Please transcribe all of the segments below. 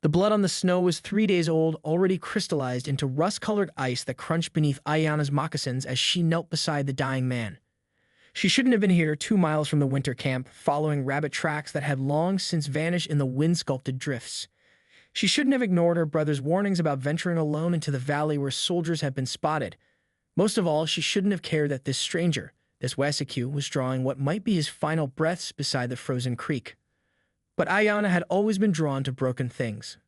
The blood on the snow was 3 days old, already crystallized into rust-colored ice that crunched beneath Ayana's moccasins as she knelt beside the dying man. She shouldn't have been here 2 miles from the winter camp, following rabbit tracks that had long since vanished in the wind-sculpted drifts. She shouldn't have ignored her brother's warnings about venturing alone into the valley where soldiers had been spotted. Most of all, she shouldn't have cared that this stranger, this Wasiku, was drawing what might be his final breaths beside the frozen creek. But Ayana had always been drawn to broken things.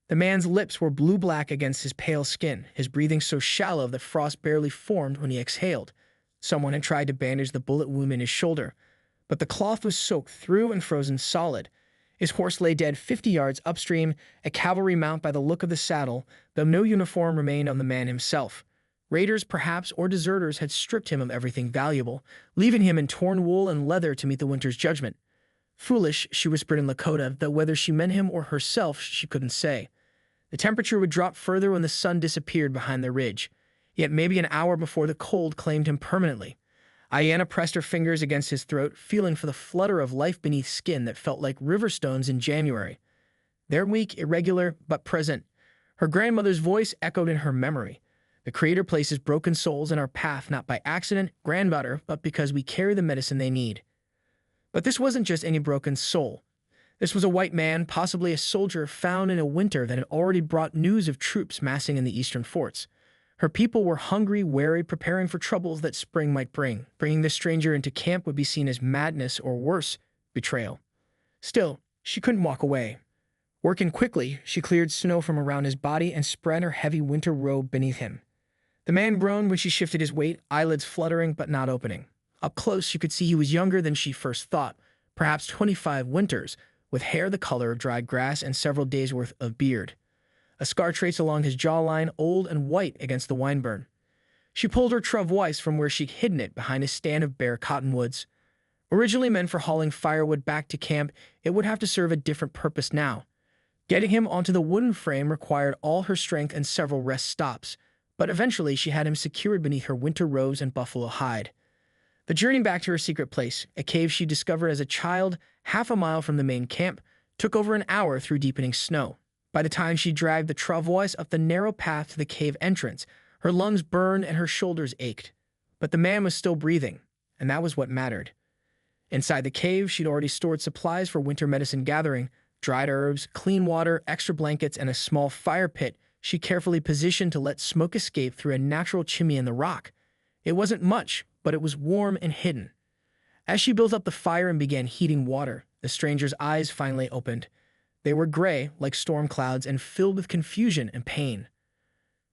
The man's lips were blue-black against his pale skin, his breathing so shallow that frost barely formed when he exhaled. Someone had tried to bandage the bullet wound in his shoulder, but the cloth was soaked through and frozen solid. His horse lay dead 50 yards upstream, a cavalry mount by the look of the saddle, though no uniform remained on the man himself. Raiders, perhaps, or deserters had stripped him of everything valuable, leaving him in torn wool and leather to meet the winter's judgment. Foolish, she whispered in Lakota, though whether she meant him or herself she couldn't say. The temperature would drop further when the sun disappeared behind the ridge, yet maybe an hour before the cold claimed him permanently. Ayana pressed her fingers against his throat, feeling for the flutter of life beneath skin that felt like river stones in January. They're weak, irregular, but present. Her grandmother's voice echoed in her memory. The Creator places broken souls in our path not by accident, grandmother, but because we carry the medicine they need. But this wasn't just any broken soul. This was a white man, possibly a soldier, found in a winter that had already brought news of troops massing in the eastern forts. Her people were hungry, wary, preparing for troubles that spring might bring. Bringing this stranger into camp would be seen as madness or worse, betrayal. Still, she couldn't walk away. Working quickly, she cleared snow from around his body and spread her heavy winter robe beneath him. The man groaned when she shifted his weight, eyelids fluttering but not opening. Up close, she could see he was younger than she first thought, perhaps 25 winters, with hair the color of dried grass and several days' worth of beard. A scar trace along his jawline, old and white against the wineburn. She pulled her Travois from where she'd hidden it behind a stand of bare cottonwoods. Originally meant for hauling firewood back to camp, it would have to serve a different purpose now. Getting him onto the wooden frame required all her strength and several rest stops, but eventually she had him secured beneath her winter robes and buffalo hide. The journey back to her secret place, a cave she discovered as a child, half a mile from the main camp, took over an hour through deepening snow. By the time she dragged the Travois up the narrow path to the cave entrance, her lungs burned and her shoulders ached. But the man was still breathing, and that was what mattered. Inside the cave, she'd already stored supplies for winter medicine gathering, dried herbs, clean water, extra blankets, and a small fire pit she carefully positioned to let smoke escape through a natural chimney in the rock. It wasn't much, but it was warm and hidden. As she built up the fire and began heating water, the stranger's eyes finally opened. They were gray, like storm clouds, and filled with confusion and pain.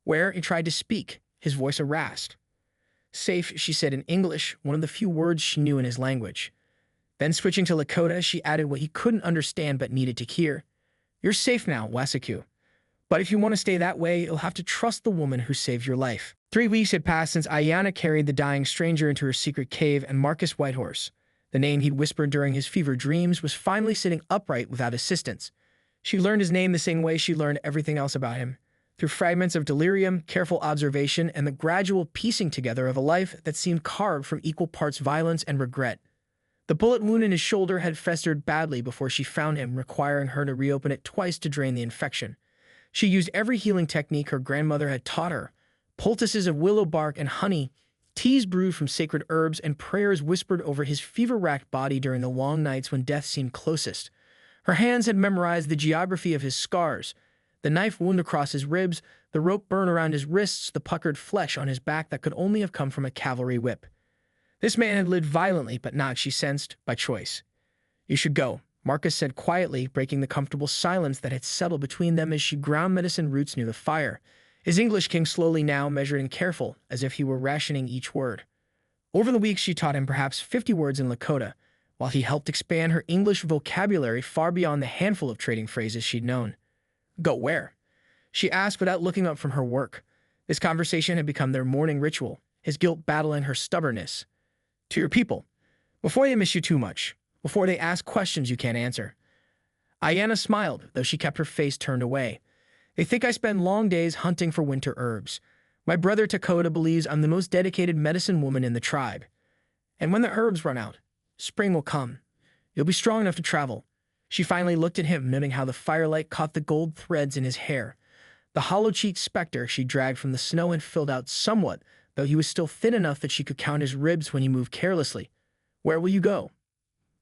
Where he tried to speak, his voice harassed. Safe, she said in English, one of the few words she knew in his language. Then switching to Lakota, she added what he couldn't understand but needed to hear. You're safe now, Wasiku. But if you want to stay that way, you'll have to trust the woman who saved your life. 3 weeks had passed since Ayana carried the dying stranger into her secret cave, and Marcus Whitehorse, the name he'd whispered during his fever dreams, was finally sitting upright without assistance. She learned his name the same way she learned everything else about him, through fragments of delirium, careful observation, and the gradual piecing together of a life that seemed carved from equal parts violence and regret. The bullet wound in his shoulder had festered badly before she found him, requiring her to reopen it twice to drain the infection. She used every healing technique her grandmother had taught her, poultices of willow bark and honey, teas brewed from sacred herbs, and prayers whispered over his fever-racked body during the long nights when death seemed closest. Her hands had memorized the geography of his scars, the knife wound across his ribs, the rope burn around his wrists, the puckered flesh on his back that could only have come from a cavalry whip. This man had lived violently, but not, she sensed, by choice. You should go, Marcus said quietly, breaking the comfortable silence that had settled between them as she ground medicine roots near the fire. His English came slowly now, measured and careful, as if he were rationing each word. Over the weeks, she taught him perhaps 50 words in Lakota, while he helped expand her English vocabulary far beyond the handful of trading phrases she'd known. Go where? She asked without looking up from her work. This conversation had become their morning ritual, his guilt battling her stubbornness. To your people, before they miss you too much, before they ask questions you can't answer. Ayana smiled, though she kept her face turned away. They think I spend long days hunting for winter herbs. My brother Dakota believes I'm the most dedicated medicine woman in the tribe. And when the herbs run out, spring will come. You'll be strong enough to travel. She finally looked at him, noting how the firelight caught the gold threads in his hair. The hollow-cheeked specter she dragged from the snow and filled out somewhat, though he was still thin enough that she could count his ribs when he moved carelessly. "Where will you go?"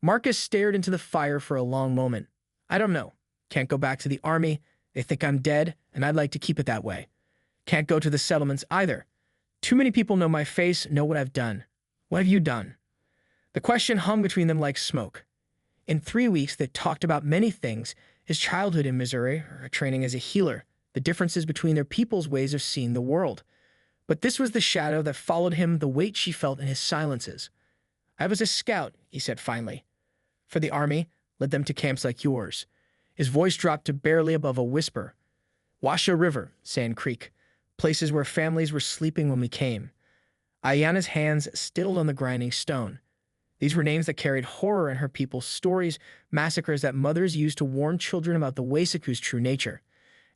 Marcus stared into the fire for a long moment. "I don't know. Can't go back to the army. They think I'm dead, and I'd like to keep it that way. Can't go to the settlements either. Too many people know my face, know what I've done. What have you done?" The question hung between them like smoke. In 3 weeks, they talked about many things: his childhood in Missouri, her training as a healer, the differences between their people's ways of seeing the world. But this was the shadow that followed him, the weight she felt in his silences. "I was a scout," he said finally. "For the army, led them to camps like yours." His voice dropped to barely above a whisper. "Washoe River, Sand Creek, places where families were sleeping when we came." Ayanna's hands stilled on the grinding stone. These were names that carried horror in her people's stories, massacres that mothers used to warn children about the Wasiku's true nature.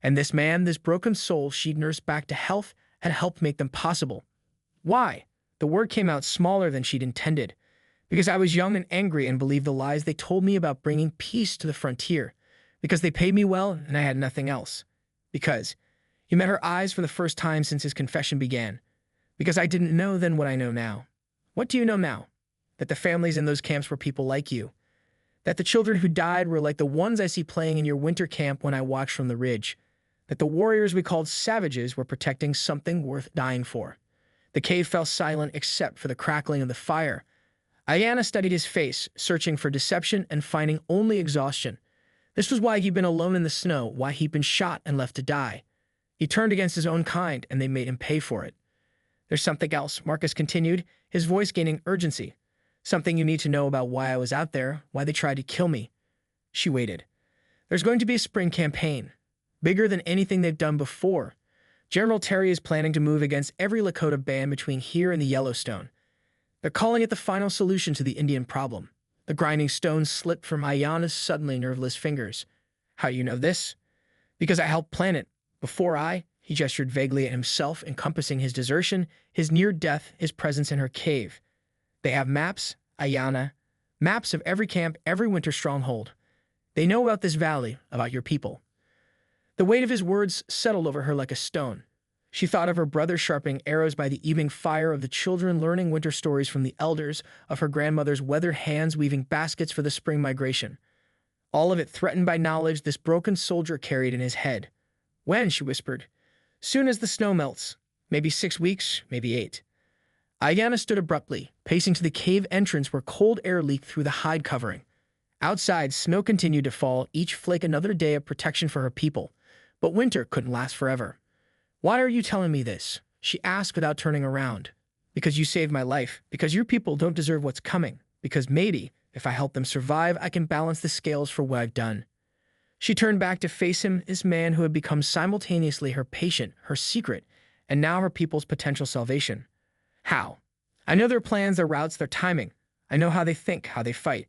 And this man, this broken soul she'd nursed back to health, had helped make them possible. Why? The word came out smaller than she'd intended. Because I was young and angry and believed the lies they told me about bringing peace to the frontier. Because they paid me well and I had nothing else. Because he met her eyes for the first time since his confession began. Because I didn't know then what I know now. What do you know now? That the families in those camps were people like you. That the children who died were like the ones I see playing in your winter camp when I watched from the ridge. That the warriors we called savages were protecting something worth dying for. The cave fell silent except for the crackling of the fire. Ayanna studied his face, searching for deception and finding only exhaustion. This was why he'd been alone in the snow, why he'd been shot and left to die. He turned against his own kind, and they made him pay for it. "There's something else," Marcus continued, his voice gaining urgency. "Something you need to know about why I was out there, why they tried to kill me." She waited. "There's going to be a spring campaign. Bigger than anything they've done before. General Terry is planning to move against every Lakota band between here and the Yellowstone. They're calling it the final solution to the Indian problem." The grinding stone slipped from Ayanna's suddenly nerveless fingers. "How do you know this?" "Because I helped plan it. He gestured vaguely at himself, encompassing his desertion, his near death, his presence in her cave. "They have maps, Ayanna. Maps of every camp, every winter stronghold. They know about this valley, about your people." The weight of his words settled over her like a stone. She thought of her brother sharpening arrows by the evening fire, of the children learning winter stories from the elders, of her grandmother's weathered hands weaving baskets for the spring migration. All of it threatened by knowledge this broken soldier carried in his head. "When?" she whispered. "Soon as the snow melts. Maybe 6 weeks, maybe 8. Ayanna stood abruptly, pacing to the cave entrance where cold air leaked through the hide covering. Outside, snow continued to fall, each flake another day of protection for her people. But winter couldn't last forever. "Why are you telling me this?" she asked without turning around. "Because you saved my life. Because your people don't deserve what's coming. Because maybe, if I help them survive, I can balance the scales for what I've done." She turned back to face him, this man who had become simultaneously her patient, her secret, and now her people's potential salvation. "How? I know their plans, their routes, their timing. I know how they think, how they fight.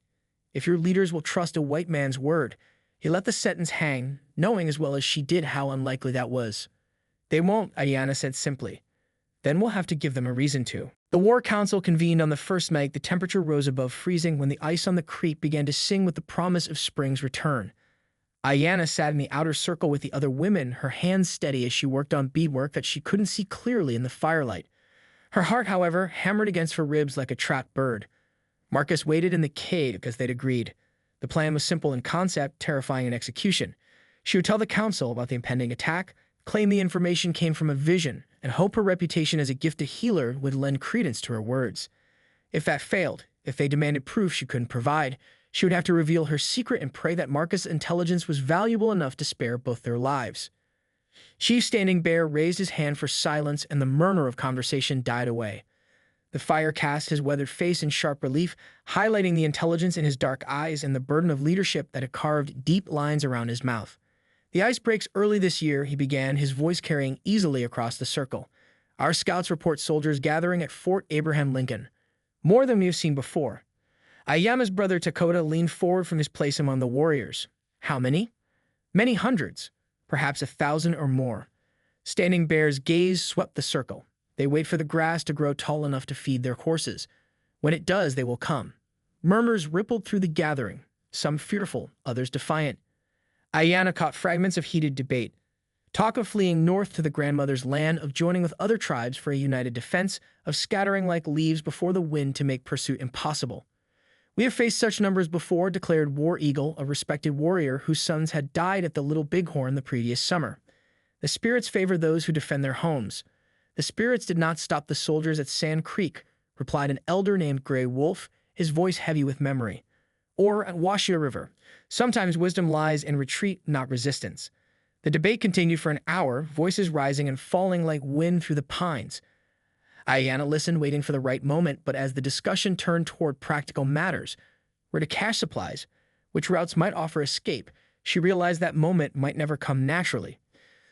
If your leaders will trust a white man's word." He let the sentence hang, knowing as well as she did how unlikely that was. "They won't," Ayanna said simply. "Then we'll have to give them a reason to." The War Council convened on the first night. The temperature rose above freezing when the ice on the creek began to sing with the promise of spring's return. Ayanna sat in the outer circle with the other women, her hands steady as she worked on beadwork that she couldn't see clearly in the firelight. Her heart, however, hammered against her ribs like a trapped bird. Marcus waited in the cave because they'd agreed. The plan was simple in concept, terrifying in execution. She would tell the council about the impending attack, claim the information came from a vision, and hope her reputation as a gifted healer would lend credence to her words. If that failed, if they demanded proof she couldn't provide, she would have to reveal her secret and pray that Marcus' intelligence was valuable enough to spare both their lives. Chief Standing Bear raised his hand for silence, and the murmur of conversation died away. The fire cast his weathered face in sharp relief, highlighting the intelligence in his dark eyes and the burden of leadership that had carved deep lines around his mouth. "The ice breaks early this year," he began, his voice carrying easily across the circle. "Our scouts report soldiers gathering at Fort Abraham Lincoln. More than we've seen before." Ayanna's brother Dakota leaned forward from his place among the warriors. "How many?" "Many hundreds. Perhaps 1,000 or more." Standing Bear's gaze swept the circle. "They wait for the grass to grow tall enough to feed their horses. When it does, they will come." Murmurs rippled through the gathering. some fearful, others defiant. Ayanna caught fragments of heated debate. Talk of fleeing north to the grandmother's land, of joining with other tribes for a united defense, of scattering like leaves before the wind to make pursuit impossible. We have faced such numbers before, declared War Eagle, a respected warrior whose sons had died at the Little Bighorn the previous summer. The spirits favor those who defend their homes. The spirits did not stop the soldiers at Sand Creek, replied an elder named Gray Wolf, his voice heavy with memory. Or at Washita River. Sometimes wisdom lies in retreat, not resistance. The debate continued for an hour, voices rising and falling like wind through the pines. Ayanna listened, waiting for the right moment, but as the discussion turned toward practical matters, where to cache supplies, which routes might offer escape, she realized that moment might never come naturally.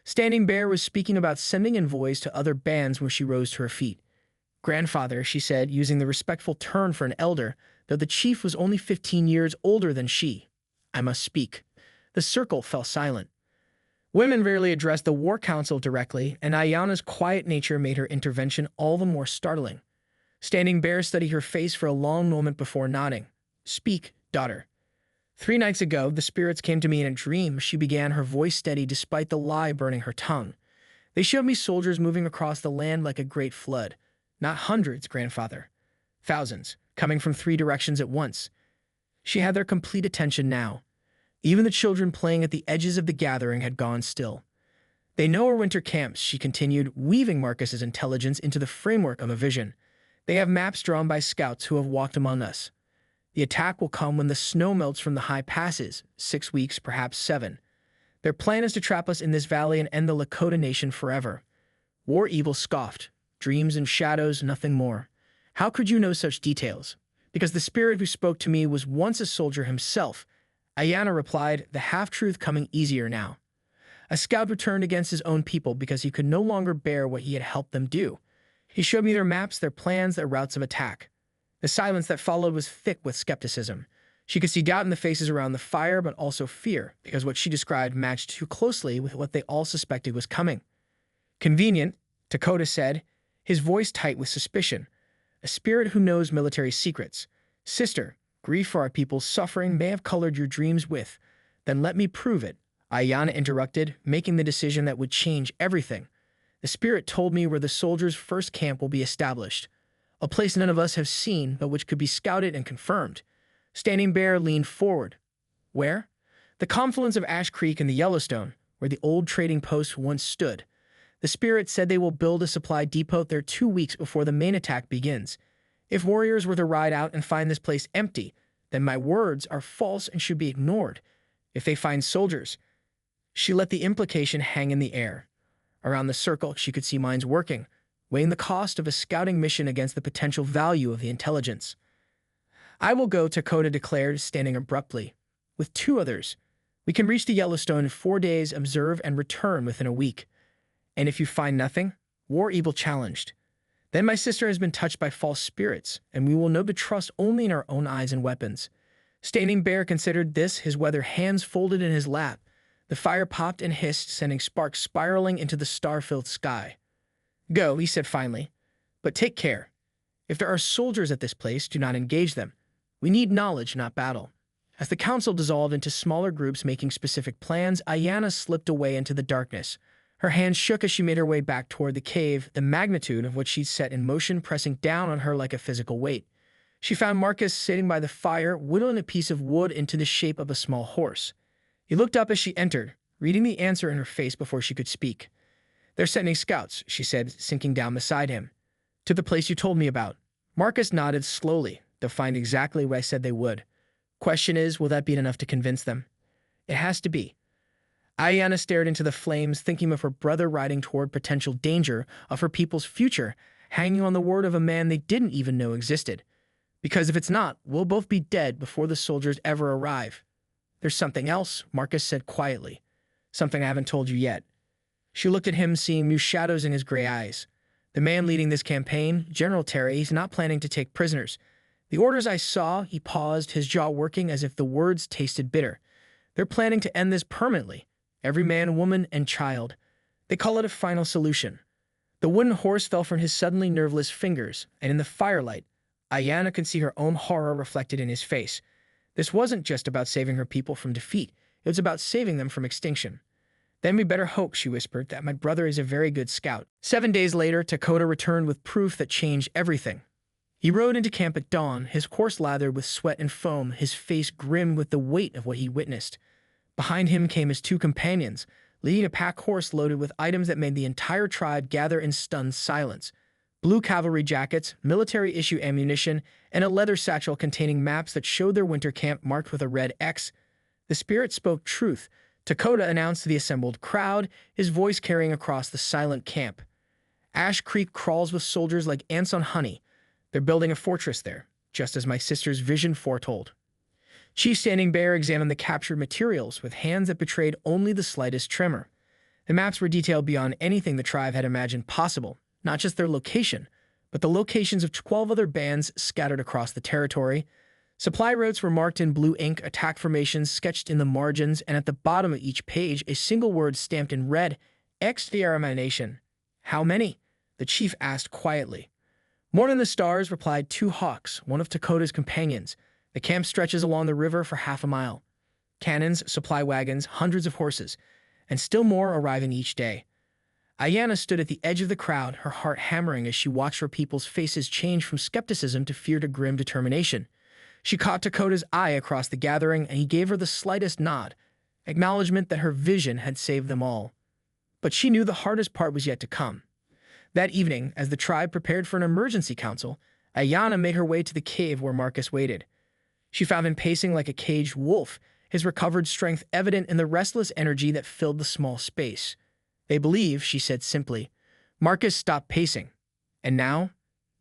Standing Bear was speaking about sending envoys to other bands when she rose to her feet. Grandfather, she said, using the respectful turn for an elder, though the chief was only 15 years older than she. I must speak. The circle fell silent. Women rarely addressed the war council directly, and Ayanna's quiet nature made her intervention all the more startling. Standing Bear studied her face for a long moment before nodding. Speak, daughter. 3 nights ago, the spirits came to me in a dream, she began, her voice steady despite the lie burning her tongue. They showed me soldiers moving across the land like a great flood. Not hundreds, grandfather. Thousands, coming from 3 directions at once. She had their complete attention now. Even the children playing at the edges of the gathering had gone still. They know our winter camps, she continued, weaving Marcus's intelligence into the framework of a vision. They have maps drawn by scouts who have walked among us. The attack will come when the snow melts from the high passes, 6 weeks, perhaps 7. Their plan is to trap us in this valley and end the Lakota nation forever. War Eagle scoffed. Dreams and shadows, nothing more. How could you know such details? Because the spirit who spoke to me was once a soldier himself. Ayanna replied, the half-truth coming easier now. A scout returned against his own people because he could no longer bear what he had helped them do. He showed me their maps, their plans, their routes of attack. The silence that followed was thick with skepticism. She could see doubt in the faces around the fire, but also fear, because what she described matched too closely with what they all suspected was coming. Convenient, Dakota said, his voice tight with suspicion. A spirit who knows military secrets. Sister, grief for our people's suffering may have colored your dreams with. Then let me prove it. Ayanna interrupted, making the decision that would change everything. The spirit told me where the soldiers' first camp will be established. A place none of us have seen, but which could be scouted and confirmed. Standing Bear leaned forward. Where? The confluence of Ash Creek and the Yellowstone, where the old trading post once stood. The spirit said they will build a supply depot there 2 weeks before the main attack begins. If warriors were to ride out and find this place empty, then my words are false and should be ignored. If they find soldiers, she let the implication hang in the air. Around the circle, she could see minds working, weighing the cost of a scouting mission against the potential value of the intelligence. I will go, Dakota declared, standing abruptly. With 2 others. We can reach the Yellowstone in 4 days, observe, and return within a week. And if you find nothing, War Eagle challenged. Then my sister has been touched by false spirits, and we will know to trust only in our own eyes and weapons. Standing Bear considered this, his weather hands folded in his lap. The fire popped and hissed, sending sparks spiraling into the star-filled sky. Go, he said finally. But take care. If there are soldiers at this place, do not engage them. We need knowledge, not battle. As the council dissolved into smaller groups making specific plans, Ayanna slipped away into the darkness. Her hands shook as she made her way back toward the cave, the magnitude of what she'd set in motion pressing down on her like a physical weight. She found Marcus sitting by the fire, whittling a piece of wood into the shape of a small horse. He looked up as she entered, reading the answer in her face before she could speak. They're sending scouts, she said, sinking down beside him. To the place you told me about. Marcus nodded slowly. They'll find exactly what I said they would. Question is, will that be enough to convince them? It has to be. Ayanna stared into the flames, thinking of her brother riding toward potential danger, of her people's future, hanging on the word of a man they didn't even know existed. Because if it's not, we'll both be dead before the soldiers ever arrive. There's something else, Marcus said quietly. Something I haven't told you yet. She looked at him, seeing new shadows in his gray eyes. The man leading this campaign, General Terry, he's not planning to take prisoners. The orders I saw, he paused, his jaw working as if the words tasted bitter. They're planning to end this permanently. Every man, woman, and child. They call it a final solution. The wooden horse fell from his suddenly nerveless fingers, and in the firelight, Ayanna could see her own horror reflected in his face. This wasn't just about saving her people from defeat, it was about saving them from extinction. Then we better hope, she whispered, that my brother is a very good scout. 7 days later, Dakota returned with proof that changed everything. He rode into camp at dawn, his horse lathered with sweat and foam, his face grim with the weight of what he witnessed. Behind him came his two companions, leading a pack horse loaded with items that made the entire tribe gather in stunned silence. Blue cavalry jackets, military-issue ammunition, and a leather satchel containing maps that showed their winter camp marked with a red X. The spirit spoke truth. Dakota announced to the assembled crowd, his voice carrying across the silent camp. Ash Creek crawls with soldiers like ants on honey. They're building a fortress there, just as my sister's vision foretold. Chief Standing Bear examined the captured materials with hands that betrayed only the slightest tremor. The maps were detailed beyond anything the tribe had imagined possible, not just their location, but the locations of 12 other bands scattered across the territory. Supply routes were marked in blue ink, attack formations sketched in the margins, and at the bottom of each page, a single word stamped in red, extermination. How many? The chief asked quietly. More than the stars, replied two hawks, one of Dakota's companions. The camp stretches along the river for half a mile. Cannons, supply wagons, hundreds of horses, and still more arriving each day. Ayanna stood at the edge of the crowd, her heart hammering as she watched her people's faces change from skepticism to fear to grim determination. She caught Dakota's eye across the gathering, and he gave her the slightest nod, acknowledgement that her vision had saved them all. But she knew the hardest part was yet to come. That evening, as the tribe prepared for an emergency council, Ayanna made her way to the cave where Marcus waited. She found him pacing like a caged wolf, his recovered strength evident in the restless energy that filled the small space. They believe, she said simply. Marcus stopped pacing. And now?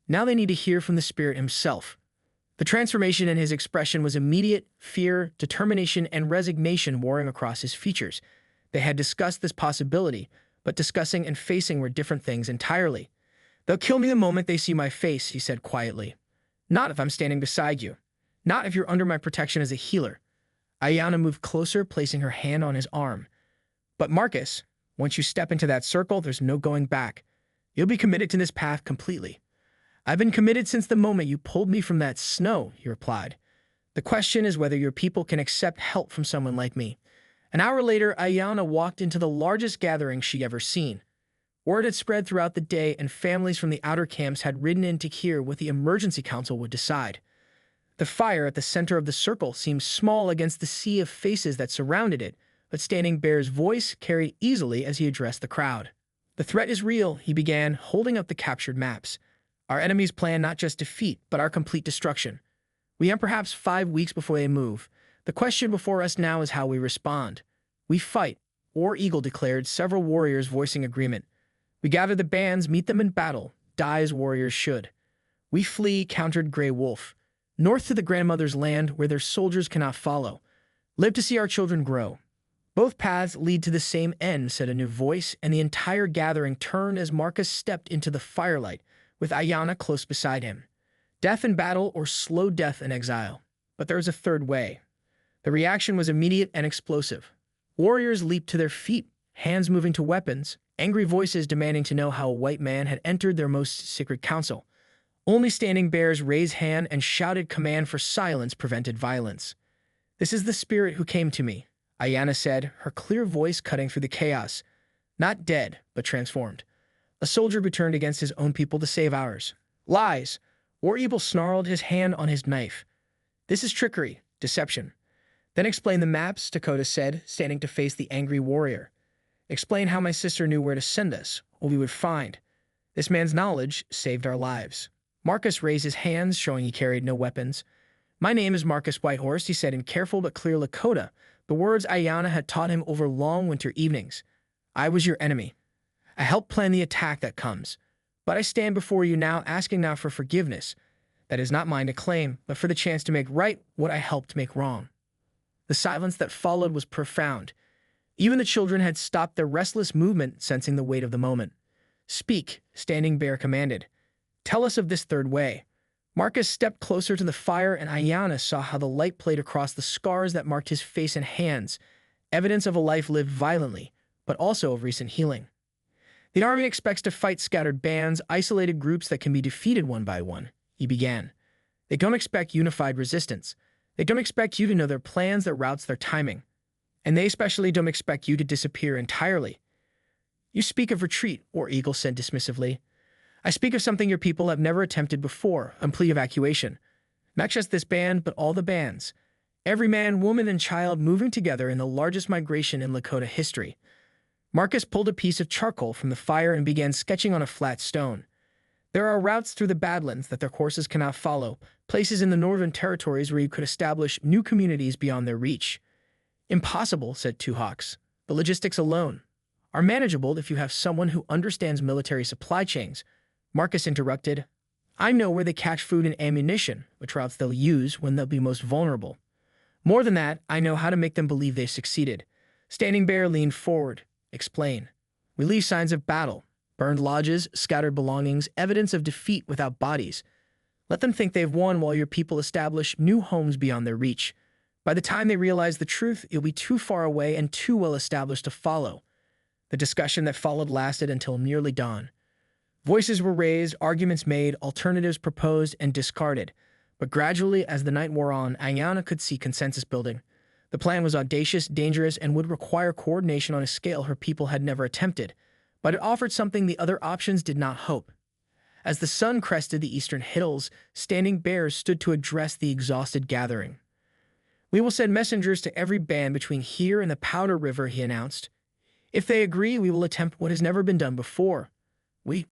Now they need to hear from the spirit himself. The transformation in his expression was immediate, fear, determination, and resignation warring across his features. They had discussed this possibility, but discussing and facing were different things entirely. They'll kill me the moment they see my face, he said quietly. Not if I'm standing beside you. Not if you're under my protection as a healer. Ayanna moved closer, placing her hand on his arm. But Marcus, once you step into that circle, there's no going back. You'll be committed to this path completely. I've been committed since the moment you pulled me from that snow, he replied. The question is whether your people can accept help from someone like me. An hour later, Ayanna walked into the largest gathering she'd ever seen. Word had spread throughout the day, and families from the outer camps had ridden in to hear what the emergency council would decide. The fire at the center of the circle seemed small against the sea of faces that surrounded it, but Standing Bear's voice carried easily as he addressed the crowd. The threat is real, he began, holding up the captured maps. Our enemies plan not just defeat, but our complete destruction. We have perhaps 5 weeks before they move. The question before us now is how we respond. We fight, War Eagle declared, several warriors voicing agreement. We gather the bands, meet them in battle, die as warriors should. We flee, countered Grey Wolf. North to the grandmother's land where their soldiers cannot follow. Live to see our children grow. Both paths lead to the same end, said a new voice, and the entire gathering turned as Marcus stepped into the firelight, with Ayanna close beside him. Death in battle or slow death in exile. But there is a third way. The reaction was immediate and explosive. Warriors leaped to their feet, hands moving to weapons, angry voices demanding to know how a white man had entered their most sacred council. Only Standing Bear's raised hand and shouted command for silence prevented violence. This is the spirit who came to me, Ayanna said, her clear voice cutting through the chaos. Not dead, but transformed. A soldier who turned against his own people to save ours. Lies! War Eagle snarled, his hand on his knife. This is trickery, deception. Then explain the maps, Dakota said, standing to face the angry warrior. Explain how my sister knew where to send us, what we would find. This man's knowledge saved our lives. Marcus raised his hands, showing he carried no weapons. My name is Marcus Whitehorse, he said in careful but clear Lakota, the words Ayanna had taught him over long winter evenings. I was your enemy. I helped plan the attack that comes. But I stand before you now, asking now for forgiveness. That is not mine to claim, but for the chance to make right what I helped make wrong. The silence that followed was profound. Even the children had stopped their restless movement, sensing the weight of the moment. Speak, Standing Bear commanded. Tell us of this third way. Marcus stepped closer to the fire, and Ayanna saw how the light played across the scars that marked his face and hands, evidence of a life lived violently, but also of recent healing. The army expects to fight scattered bands, isolated groups that can be defeated one by one, he began. They don't expect unified resistance. They don't expect you to know their plans, their routes, their timing. And they especially don't expect you to disappear entirely. You speak of retreat, or Eagle said dismissively. I speak of something your people have never attempted before, a complete evacuation. Not just this band, but all the bands. Every man, woman, and child moving together in the largest migration in Lakota history. Marcus pulled a piece of charcoal from the fire and began sketching on a flat stone. There are routes through the Badlands that their horses cannot follow, places in the northern territories where you could establish new communities beyond their reach. Impossible, said Two Hawks. The logistics alone are manageable if you have someone who understands military supply chains. Marcus interrupted. I know where they catch food and ammunition, which routes they'll use when they'll be most vulnerable. More than that, I know how to make them believe they've succeeded. Standing Bear leaned forward. Explain. We leave signs of battle, burned lodges, scattered belongings, evidence of defeat without bodies. Let them think they've won while your people establish new homes beyond their reach. By the time they realize the truth, it'll be too far away and too well established to follow. The discussion that followed lasted until nearly dawn. Voices were raised, arguments made, alternatives proposed and discarded. But gradually, as the night wore on, Ayanna could see consensus building. The plan was audacious, dangerous, and would require coordination on a scale her people had never attempted. But it offered something the other options did not hope. As the sun crested the eastern hills, Standing Bear stood to address the exhausted gathering. We will send messengers to every band between here and the Powder River, he announced. If they agree, we will attempt what has never been done before. We